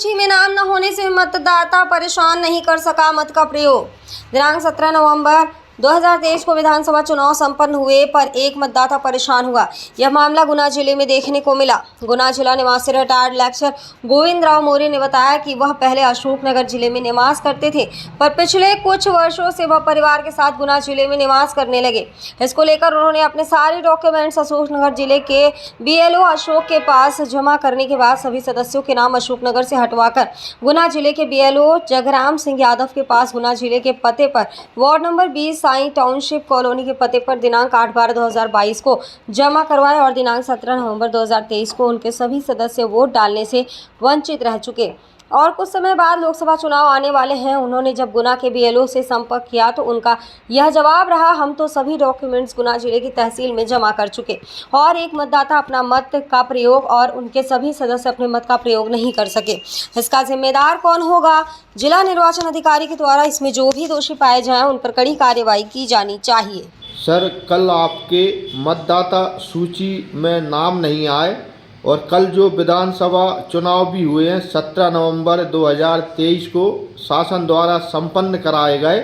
सूची में नाम न होने से मतदाता परेशान नहीं कर सका मत का प्रयोग। दिनांक 17 नवंबर 2023 को विधानसभा चुनाव संपन्न हुए पर एक मतदाता परेशान हुआ। यह मामला गुना जिले में देखने को मिला। गुना जिला निवासी रिटायर्ड लेक्चरर गोविंद राव मौर्य ने बताया कि वह पहले अशोकनगर जिले में निवास करते थे, पर पिछले कुछ वर्षों से वह परिवार के साथ गुना जिले में निवास करने लगे। इसको लेकर उन्होंने अपने सारे डॉक्यूमेंट्स अशोकनगर जिले के BLO अशोक के पास जमा करने के बाद सभी सदस्यों के नाम अशोकनगर से हटवाकर गुना जिले के BLO जगराम सिंह यादव के पास गुना जिले के पते पर ward number 20 Sai township colony के पते पर दिनांक 8/12/2022 को जमा करवाए और दिनांक 17 नवंबर 2023 को उनके सभी सदस्य वोट डालने से वंचित रह चुके और कुछ समय बाद लोकसभा चुनाव आने वाले हैं। उन्होंने जब गुना के BLO से संपर्क किया तो उनका यह जवाब रहा, हम तो सभी डॉक्यूमेंट्स गुना जिले की तहसील में जमा कर चुके और एक मतदाता अपना मत का प्रयोग और उनके सभी सदस्य अपने मत का प्रयोग नहीं कर सके। इसका जिम्मेदार कौन होगा? जिला निर्वाचन अधिकारी के द्वारा इसमें जो भी दोषी पाए जाएं उन पर कड़ी कार्रवाई की जानी चाहिए। सर, कल आपके मतदाता सूची में नाम नहीं आए और कल जो विधानसभा चुनाव भी हुए हैं 17 नवंबर 2023 को शासन द्वारा संपन्न कराए गए,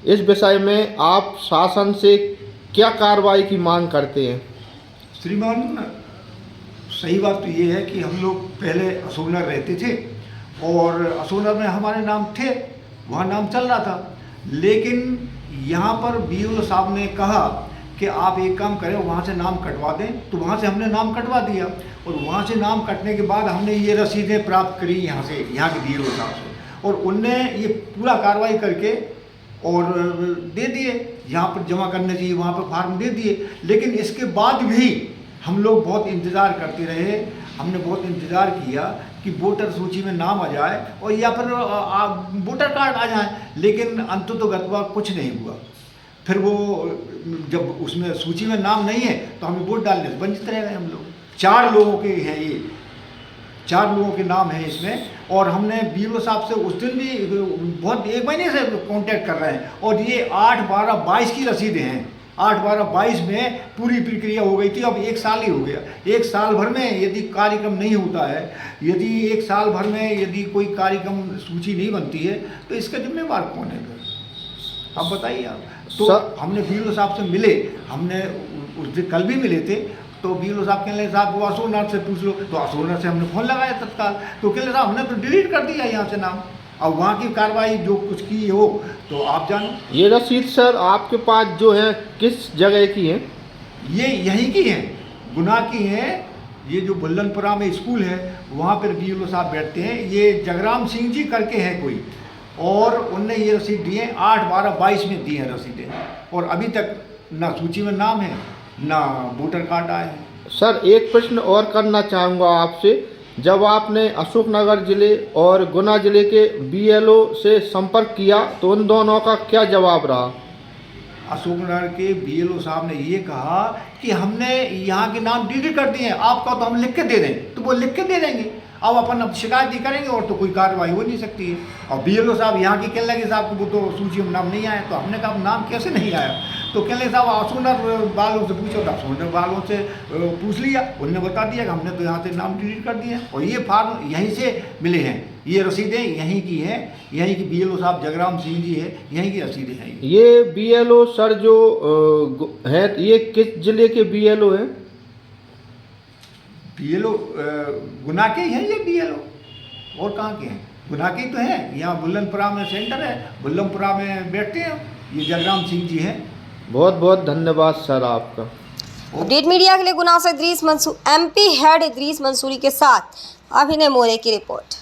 इस विषय में आप शासन से क्या कार्रवाई की मांग करते हैं? श्रीमान, सही बात तो ये है कि हम लोग पहले अशोकनगर रहते थे और अशोकनगर में हमारे नाम थे, वहाँ नाम चल रहा था, लेकिन यहाँ पर BLO साहब ने कहा कि आप एक काम करें, वहाँ से नाम कटवा दें। तो वहाँ से हमने नाम कटवा दिया और वहाँ से नाम कटने के बाद हमने ये रसीदें प्राप्त करी यहाँ के BLO साहब से और उनने ये पूरा कार्रवाई करके और दे दिए, यहाँ पर जमा करने चाहिए वहाँ पर फार्म दे दिए। लेकिन इसके बाद भी हम लोग बहुत इंतज़ार करते रहे, हमने बहुत इंतज़ार किया कि वोटर सूची में नाम आ जाए और या फिर वोटर कार्ड आ जाए, लेकिन अंततोगत्वा कुछ नहीं हुआ। फिर वो जब उसमें सूची में नाम नहीं है तो हमें वोट डालने से वंचित रह गए हम लोग। 4 लोगों के हैं, ये 4 लोगों के नाम हैं इसमें और हमने BLO साहब से उस दिन भी बहुत 1 महीने से कांटेक्ट कर रहे हैं और ये 8/12/22 की रसीदें हैं। 8/12/22 में पूरी प्रक्रिया हो गई थी, अब 1 साल ही हो गया। 1 साल भर में यदि कार्यक्रम नहीं होता है, यदि 1 साल भर में यदि कोई कार्यक्रम सूची नहीं बनती है तो इसका जिम्मेवार कौन है? आप बताइए आप। तो हमने BLO साहब से मिले, हमने उस दिन कल भी मिले थे, तो BLO साहब कहने लगे साहब वो अशोकनगर से पूछ लो, तो अशोकनगर से हमने फ़ोन लगाया तत्काल, तो कहने लगे साहब हमने तो डिलीट कर दिया यहाँ से नाम, अब वहाँ की कार्रवाई जो कुछ की हो तो आप जानो। ये रसीद सर आपके पास जो है किस जगह की है? ये यहीं की हैं, गुना की हैं। ये जो बुल्लनपुरा में स्कूल है वहाँ पर BLO साहब बैठते हैं, ये जगराम सिंह जी करके हैं कोई, और उनने ये रसीद दिए 8/12/22 में दी है रसीदें और अभी तक ना सूची में नाम है ना वोटर कार्ड आए हैं। सर, एक प्रश्न और करना चाहूँगा आपसे, जब आपने अशोकनगर जिले और गुना जिले के BLO से संपर्क किया तो उन दोनों का क्या जवाब रहा? अशोकनगर के BLO साहब ने ये कहा कि हमने यहाँ के नाम डिलीट कर दिए हैं, आपका तो हम लिख के दे दें, तो वो लिख के दे देंगे, अब शिकायत ही करेंगे और तो कोई कार्रवाई हो नहीं सकती है। और BLO साहब यहाँ की कहने लगे साहब को वो तो सूची में नाम नहीं आया, तो हमने कहा नाम कैसे नहीं आया? तो कहने लगे साहब अशोकनगर वालों से पूछो, तो अशोकनगर वालों से पूछ लिया, उन्होंने बता दिया कि हमने तो यहाँ से नाम डिलीट कर दिए और ये फार्म यहीं से मिले हैं, ये रसीदें यहीं की हैं, यहीं की BLO साहब जगराम सिंह जी है, यहीं की रसीदें हैं। ये BLO सर जो हैं ये किस जिले के BLO हैं? BLO गुना के हैं ये BLO, और कहाँ के हैं? गुना के तो हैं, यहाँ बुल्लनपुरा में सेंटर है, बुल्लनपुरा में बैठते हैं, ये जगराम सिंह जी हैं। बहुत बहुत धन्यवाद सर आपका। अपडेट मीडिया के लिए गुना से MP हेड इद्रीस मंसूरी के साथ अभिनय मौर्य की रिपोर्ट।